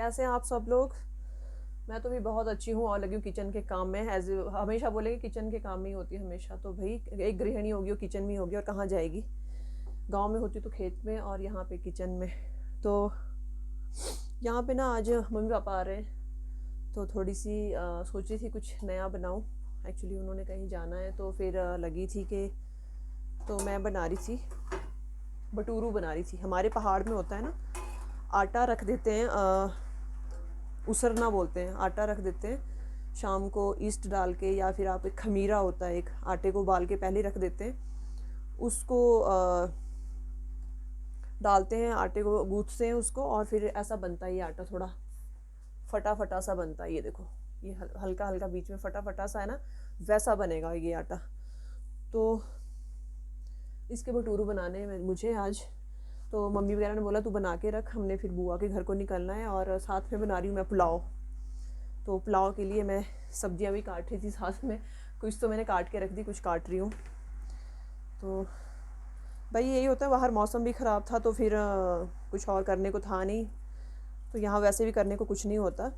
कैसे हैं आप सब लोग। मैं तो भी बहुत अच्छी हूँ और लगी हूँ किचन के काम में। एज हमेशा बोलेंगे किचन के काम में ही होती है हमेशा, तो भाई एक गृहिणी होगी वो किचन में ही होगी और कहाँ जाएगी। गांव में होती तो खेत में और यहाँ पे किचन में। तो यहाँ पे ना आज मम्मी पापा आ रहे हैं, तो थोड़ी सी सोच रही थी कुछ नया बनाऊँ। एक्चुअली उन्होंने कहीं जाना है, तो फिर लगी थी कि तो मैं बना रही थी, बटूरू बना रही थी। हमारे पहाड़ में होता है ना, आटा रख देते हैं, उसरना बोलते हैं, आटा रख देते हैं शाम को ईस्ट डाल के, या फिर आप एक खमीरा होता है, एक आटे को उबाल के पहले रख देते हैं, उसको डालते हैं, आटे को गूँथते हैं उसको, और फिर ऐसा बनता है ये आटा, थोड़ा फटा फटा सा बनता है। ये देखो, ये हल्का हल्का बीच में फटा फटा सा है ना, वैसा बनेगा ये आटा। तो इसके भटूरू बनाने में मुझे आज, तो मम्मी वगैरह ने बोला तू बना के रख, हमने फिर बुआ के घर को निकलना है, और साथ में बना रही हूँ मैं पुलाव। तो पुलाव के लिए मैं सब्जियां भी काट रही थी साथ में, कुछ तो मैंने काट के रख दी, कुछ काट रही हूँ। तो भाई यही होता है, बाहर मौसम भी ख़राब था, तो फिर कुछ और करने को था नहीं, तो यहाँ वैसे भी करने को कुछ नहीं होता,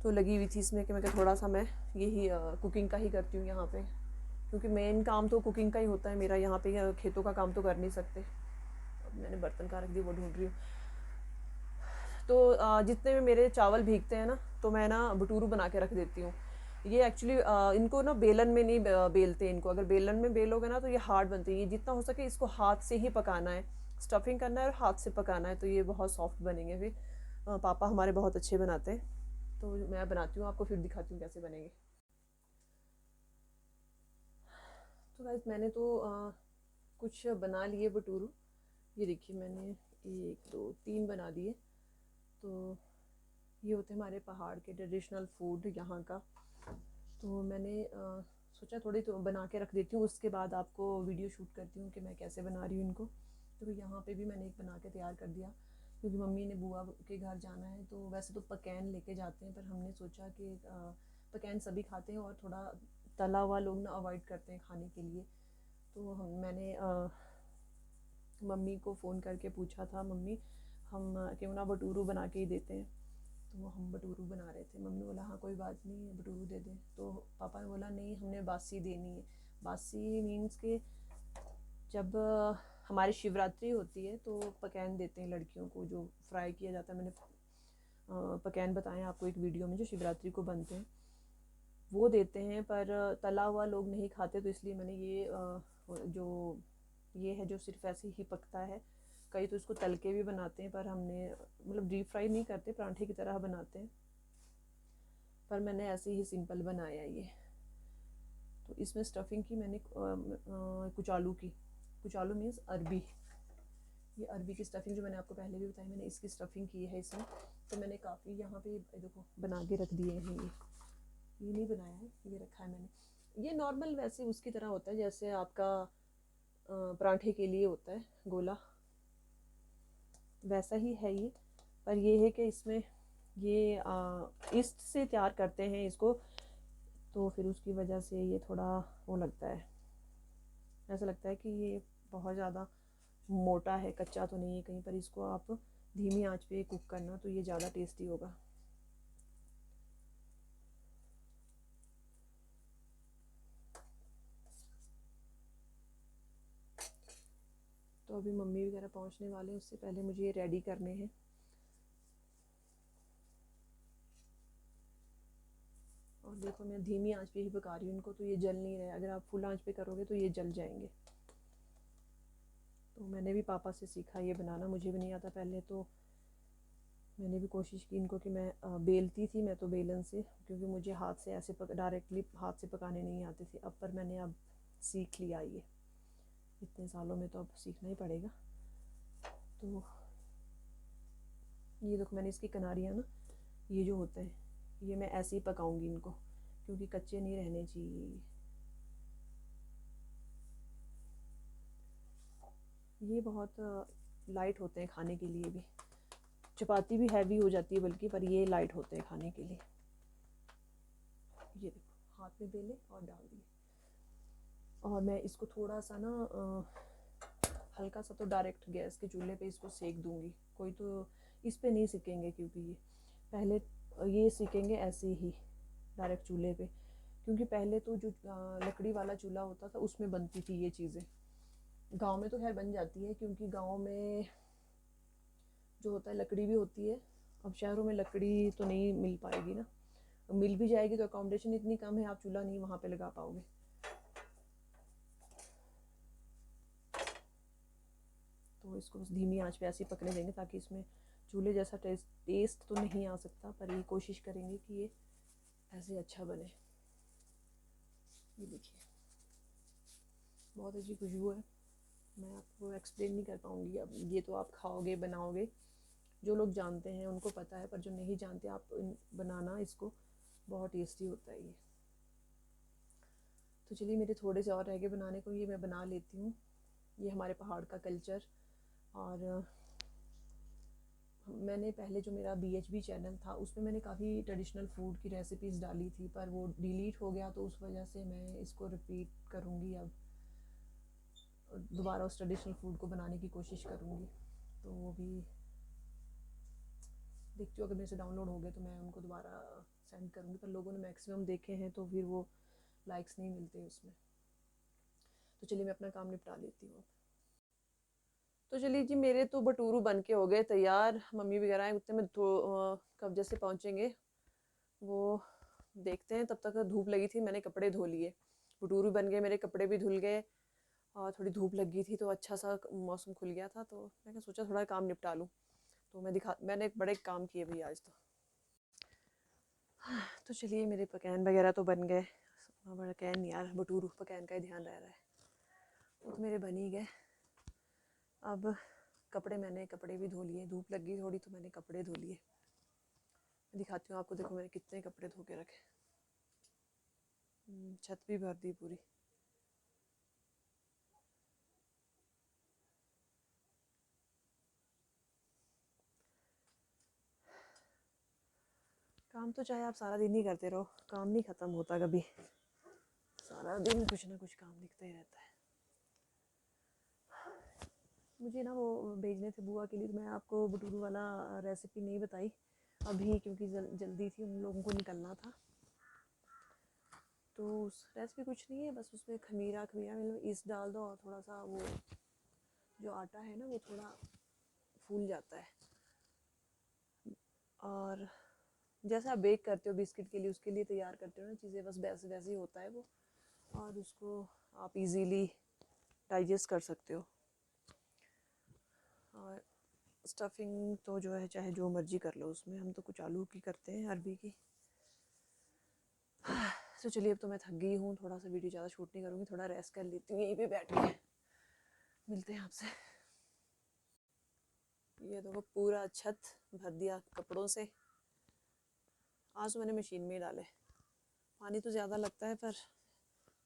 तो लगी हुई थी इसमें कि मैं थोड़ा सा मैं यही कुकिंग का ही करती हूँ यहाँ पे, क्योंकि मेन काम तो कुकिंग का ही होता है मेरा यहाँ पे। खेतों का काम तो कर नहीं सकते। अब मैंने बर्तन कहाँ रख दिए वो ढूंढ रही हूँ। तो जितने में मेरे चावल भीगते हैं ना, तो मैं ना भटूरू बना के रख देती हूँ। ये एक्चुअली इनको ना बेलन में नहीं बेलते इनको, अगर बेलन में बेलोगे ना तो ये हार्ड बनते हैं। ये जितना हो सके इसको हाथ से ही पकाना है, स्टफिंग करना है और हाथ से पकाना है, तो ये बहुत सॉफ्ट बनेंगे। फिर पापा हमारे बहुत अच्छे बनाते हैं, तो मैं बनाती हूँ, आपको फिर दिखाती हूँ कैसे बनेंगे। तो गाइस मैंने तो कुछ बना लिए भटूरू। ये देखिए मैंने 1 2 3 बना दिए। तो ये होते हैं हमारे पहाड़ के ट्रेडिशनल फूड यहाँ का। तो मैंने सोचा थोड़ी तो बना के रख देती हूँ, उसके बाद आपको वीडियो शूट करती हूँ कि मैं कैसे बना रही हूँ इनको। तो यहाँ पे भी मैंने एक बना के तैयार कर दिया, क्योंकि मम्मी ने बुआ के घर जाना है, तो वैसे तो पकैन लेके जाते हैं, पर हमने सोचा कि पकैन सभी खाते हैं और थोड़ा तला हुआ लोग ना अवॉइड करते हैं खाने के लिए। तो मैंने मम्मी को फ़ोन करके पूछा था, मम्मी हम क्यों ना भटूरू बना के ही देते हैं। तो हम भटूरू बना रहे थे, मम्मी बोला हाँ कोई बात नहीं भटूरू दे दें। तो पापा ने बोला नहीं, हमने बासी देनी है। बासी मीन्स के जब हमारी शिवरात्रि होती है तो पकैन देते हैं लड़कियों को, जो फ्राई किया जाता है। मैंने पकैन बताएं आपको एक वीडियो में, जो शिवरात्रि को बनते हैं वो देते हैं, पर तला हुआ लोग नहीं खाते, तो इसलिए मैंने ये जो ये है जो सिर्फ ऐसे ही पकता है। कई तो इसको तल के भी बनाते हैं, पर हमने मतलब डीप फ्राई नहीं करते, पराठे की तरह बनाते हैं, पर मैंने ऐसे ही सिंपल बनाया ये। तो इसमें स्टफिंग की मैंने कुछ आलू की, कुछ आलू मीन्स अरबी, ये अरबी की स्टफिंग जो मैंने आपको पहले भी बताई, मैंने इसकी स्टफिंग की है इसमें। तो मैंने काफ़ी यहाँ पे देखो बना के रख दिए हैं। ये नहीं बनाया है, ये रखा है मैंने। ये नॉर्मल वैसे उसकी तरह होता है जैसे आपका पराठे के लिए होता है गोला, वैसा ही है ये। पर ये है कि इसमें ये ईस्ट से तैयार करते हैं इसको, तो फिर उसकी वजह से ये थोड़ा वो लगता है, ऐसा लगता है कि ये बहुत ज़्यादा मोटा है, कच्चा तो नहीं है कहीं पर। इसको आप धीमी आंच पे कुक करना, तो ये ज़्यादा टेस्टी होगा। तो अभी मम्मी वगैरह पहुंचने वाले हैं, उससे पहले मुझे ये रेडी करने हैं। और देखो मैं धीमी आंच पे ही पका रही हूँ इनको, तो ये जल नहीं रहे। अगर आप फुल आंच पे करोगे तो ये जल जाएंगे। तो मैंने भी पापा से सीखा ये बनाना, मुझे भी नहीं आता पहले, तो मैंने भी कोशिश की इनको कि मैं बेलती थी मैं तो बेलन से, क्योंकि मुझे हाथ से ऐसे डायरेक्टली हाथ से पकाने नहीं आते थे। अब पर मैंने अब सीख लिया ये, इतने सालों में तो अब सीखना ही पड़ेगा। तो ये देखो मैंने इसकी किनारियाँ ना, ये जो होते हैं, ये मैं ऐसे ही पकाऊंगी इनको, क्योंकि कच्चे नहीं रहने चाहिए। ये बहुत लाइट होते हैं खाने के लिए भी, चपाती भी हैवी हो जाती है बल्कि, पर ये लाइट होते हैं खाने के लिए। ये देखो हाथ में बेले और डाल दिए। और मैं इसको थोड़ा सा ना हल्का सा तो डायरेक्ट गैस के चूल्हे पे इसको सेक दूंगी। कोई तो इस पे नहीं सीखेंगे, क्योंकि ये पहले ये सीखेंगे ऐसे ही डायरेक्ट चूल्हे पे, क्योंकि पहले तो जो लकड़ी वाला चूल्हा होता था उसमें बनती थी ये चीज़ें। गांव में तो खैर बन जाती है, क्योंकि गांव में जो होता है लकड़ी भी होती है। अब शहरों में लकड़ी तो नहीं मिल पाएगी ना, मिल भी जाएगी तो अकोमोडेशन इतनी कम है, आप चूल्हा नहीं वहाँ पे लगा पाओगे। तो इसको बस धीमी आंच पे ऐसे ही पकने देंगे, ताकि इसमें चूल्हे जैसा टेस्ट तो नहीं आ सकता, पर ये कोशिश करेंगे कि ये ऐसे अच्छा बने। ये देखिए बहुत अच्छी खुशबू है, मैं आपको एक्सप्लेन नहीं कर पाऊँगी। अब ये तो आप खाओगे बनाओगे, जो लोग जानते हैं उनको पता है, पर जो नहीं जानते आप बनाना इसको, बहुत टेस्टी होता है ये। तो चलिए मेरे थोड़े से और रह गए बनाने को, ये मैं बना लेती हूँ। ये हमारे पहाड़ का कल्चर। और मैंने पहले जो मेरा BHB चैनल था उसमें मैंने काफ़ी ट्रेडिशनल फूड की रेसिपीज़ डाली थी, पर वो डिलीट हो गया, तो उस वजह से मैं इसको रिपीट करूँगी। अब दोबारा उस ट्रेडिशनल फूड को बनाने की कोशिश करूँगी। तो वो भी देखती हूँ, अगर मेरे से डाउनलोड हो गए तो मैं उनको दोबारा सेंड करूँगी, पर लोगों ने मैक्सिमम देखे हैं तो फिर वो लाइक्स नहीं मिलते उसमें। तो चलिए मैं अपना काम निपटा लेती हूँ। तो चलिए जी, मेरे तो भटूरू बन के हो गए तैयार। मम्मी वगैरह हैं उतने में कब जैसे पहुँचेंगे वो देखते हैं। तब तक धूप लगी थी, मैंने कपड़े धो लिए, भटूरू बन गए, मेरे कपड़े भी धुल गए, और थोड़ी धूप लगी थी तो अच्छा सा मौसम खुल गया था, तो मैंने सोचा थोड़ा काम निपटा लूँ। तो मैंने एक बड़े काम किए भैया आज तो चलिए मेरे पकैन वगैरह तो बन गए। पकैन नहीं यार, भटूरू पकैन का ही ध्यान रह रहा है, वो तो मेरे बन ही गए। अब कपड़े भी धो लिए, धूप लग गई थोड़ी तो मैंने कपड़े धो लिए। दिखाती हूँ आपको, देखो मैंने कितने कपड़े धो के रखे। छत भी भर दी पूरी। काम तो चाहे आप सारा दिन ही करते रहो, काम नहीं ख़त्म होता कभी, सारा दिन कुछ ना कुछ काम दिखता ही रहता है। मुझे ना वो भेजने थे बुआ के लिए, तो मैं आपको भटूरू वाला रेसिपी नहीं बताई अभी, क्योंकि जल्दी थी, उन लोगों को निकलना था। तो उस रेसिपी कुछ नहीं है, बस उसमें खमीरा मतलब ईस्ट डाल दो, और थोड़ा सा वो जो आटा है ना वो थोड़ा फूल जाता है। और जैसे आप बेक करते हो बिस्किट के लिए, उसके लिए तैयार करते हो ना चीज़ें, बस वैसे वैसे ही होता है वो, और उसको आप इजीली डाइजेस्ट कर सकते हो। और स्टफिंग तो जो है चाहे जो मर्जी कर लो उसमें, हम तो कुछ आलू की करते हैं, अरबी की। तो चलिए अब तो मैं थक गई हूँ, थोड़ा सा वीडियो ज़्यादा शूट नहीं करूँगी, थोड़ा रेस्ट कर लेती हूँ यहीं पे बैठ के। मिलते हैं आपसे। ये देखो पूरा छत भर दिया कपड़ों से। आज तो मैंने मशीन में ही डाले। पानी तो ज़्यादा लगता है, पर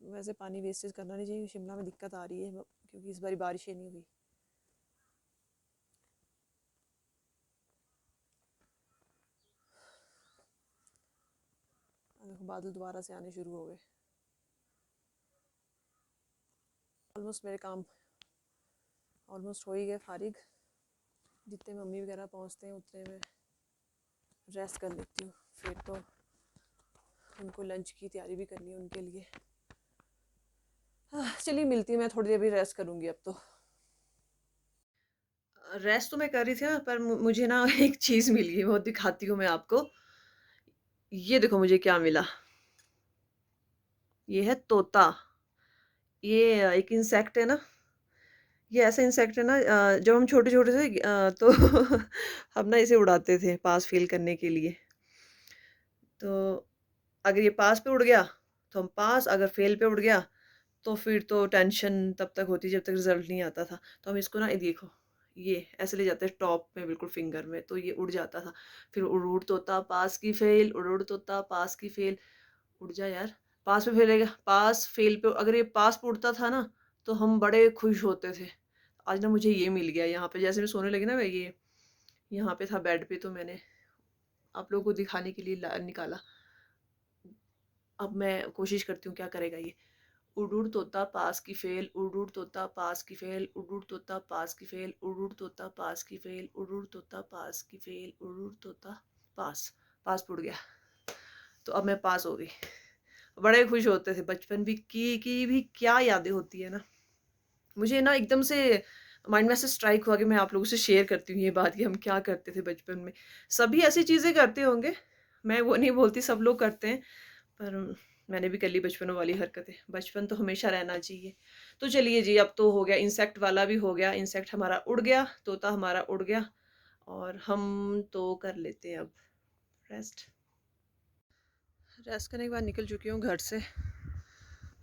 वैसे पानी वेस्टेज करना नहीं चाहिए। शिमला में दिक्कत आ रही है क्योंकि इस बार बारिश ही नहीं हुई। देखो बादल दोबारा से आने शुरू हो गए। ऑलमोस्ट मेरे काम ऑलमोस्ट हो ही गए फारिग। जितने मम्मी वगैरह पहुंचते हैं उतने में रेस्ट कर लेती हूँ, फिर तो उनको लंच की तैयारी भी करनी है उनके लिए। चलिए मिलती हूँ, मैं थोड़ी देर भी रेस्ट करूँगी अब तो। रेस्ट तो मैं कर रही थी ना, पर मुझे ना एक चीज़ मिल गई, वो दिखाती हूँ मैं आपको। ये देखो मुझे क्या मिला। ये है तोता। ये एक इंसेक्ट है ना, ये ऐसा इंसेक्ट है ना, जब हम छोटे-छोटे थे तो हम ना इसे उड़ाते थे पास फ़ील करने के लिए। तो अगर ये पास पे उड़ गया तो हम पास, अगर फ़ेल पे उड़ गया तो फिर तो टेंशन तब तक होती जब तक रिज़ल्ट नहीं आता था। तो हम इसको ना, ये देखो, ये ऐसे ले जाते हैं टॉप में बिल्कुल फिंगर में, तो ये उड़ जाता था। फिर उड़ उड़ तोता पास की फ़ेल, उड़ उड़ तोता पास की फ़ेल। उड़ जा यार, पास पे फ़ेलेगा, पास फ़ेल पे, अगर ये पास पे उड़ता था ना तो हम बड़े खुश होते थे। आज ना मुझे ये मिल गया यहाँ पे, जैसे मैं सोने लगी ना, मैं ये यहाँ पे था बेड पे, तो मैंने आप लोगों को दिखाने के लिए निकाला। अब मैं कोशिश करती हूँ क्या करेगा ये। उड़ उड़ तोता पास की फेल, उड़ उड़ तोता पास की फेल, उड़ उड़ तोता पास की फेल, उड़ उड़ तोता पास की फेल, उड़ उड़ तोता पास की फेल, उड़ उड़ तोता पास। पास पुड़ गया, तो अब मैं पास हो गई। बड़े खुश होते थे बचपन भी की भी क्या यादें होती है ना। मुझे ना एकदम से माइंड में ऐसे स्ट्राइक हुआ कि मैं आप लोगों से शेयर करती हूँ ये बात कि हम क्या करते थे बचपन में। सभी ऐसी चीज़ें करते होंगे, मैं वो नहीं बोलती सब लोग करते हैं, पर मैंने भी कर ली बचपन वाली हरकतें। बचपन तो हमेशा रहना चाहिए। तो चलिए जी, अब तो हो गया, इंसेक्ट वाला भी हो गया, इंसेक्ट हमारा उड़ गया, तोता हमारा उड़ गया, और हम तो कर लेते हैं अब रेस्ट। रेस्ट करने के बाद निकल चुकी हूँ घर से,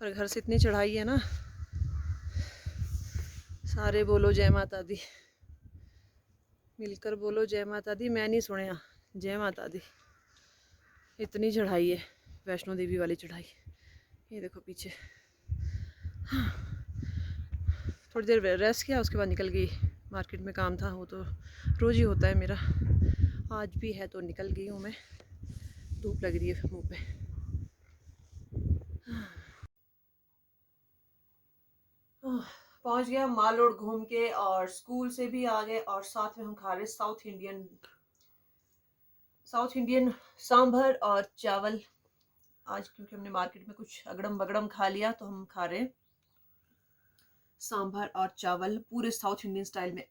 पर घर से इतनी चढ़ाई है ना, सारे बोलो जय माता दी, मिलकर बोलो जय माता दी। मैं नहीं सुनया, जय माता दी। इतनी चढ़ाई है, वैष्णो देवी वाली चढ़ाई। ये देखो पीछे। हाँ। थोड़ी देर रेस्ट किया, उसके बाद निकल गई। मार्केट में काम था, वो तो रोज़ ही होता है मेरा, आज भी है तो निकल गई हूँ मैं। धूप लग रही है मुँह पे। पहुंच गया माल रोड घूम के, और स्कूल से भी आ गए, और साथ में हम खा रहे साउथ इंडियन सांभर और चावल। आज क्योंकि हमने मार्केट में कुछ अगड़म बगड़म खा लिया, तो हम खा रहे हैं सांभर और चावल पूरे साउथ इंडियन स्टाइल में।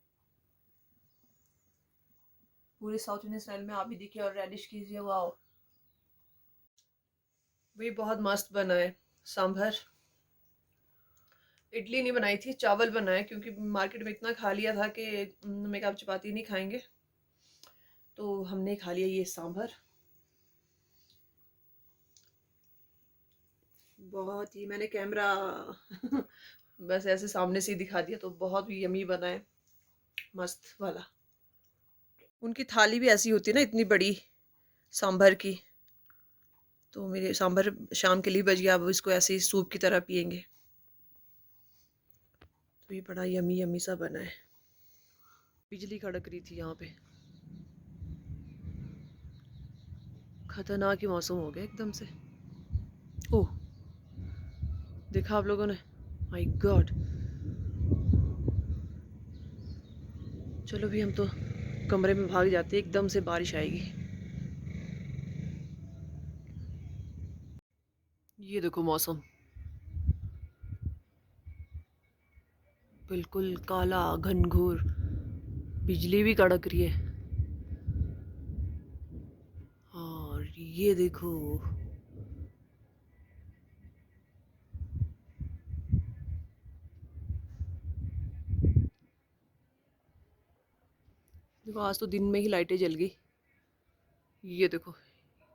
पूरे साउथ इंडियन स्टाइल में आप भी देखिए और रेडिश कीजिए। वाओ, भी बहुत मस्त बना है सांभर। इडली नहीं बनाई थी, चावल बनाए, क्योंकि मार्केट में इतना खा लिया था कि मैं कहा चपाती नहीं खाएंगे, तो हमने खा लिया ये सांभर। बहुत ही, मैंने कैमरा बस ऐसे सामने से ही दिखा दिया, तो बहुत ही यमी बना है, मस्त वाला। उनकी थाली भी ऐसी होती है ना, इतनी बड़ी सांभर की। तो मेरे सांभर शाम के लिए बच गया, अब इसको ऐसे ही सूप की तरह पियेंगे। तो ये बड़ा यमी यमी सा बना है। बिजली कड़क रही थी यहाँ पे, खतरनाक ही मौसम हो गया एकदम से। ओह, देखा आप लोगों ने? My God. चलो भी हम तो कमरे में भाग जाते, एकदम से बारिश आएगी। ये देखो मौसम, बिल्कुल काला घनघोर, बिजली भी कड़क रही है। और ये देखो, देखो आज तो दिन में ही लाइटें जल गई। ये देखो,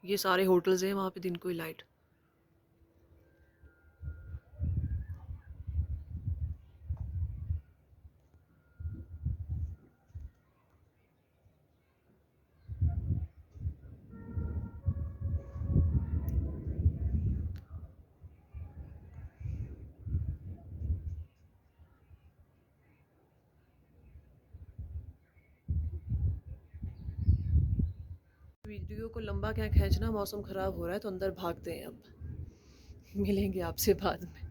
ये सारे होटल्स हैं, वहाँ पे दिन को ही लाइट। वीडियो को लंबा क्या खींचना, मौसम ख़राब हो रहा है तो अंदर भागते हैं अब। मिलेंगे आपसे बाद में।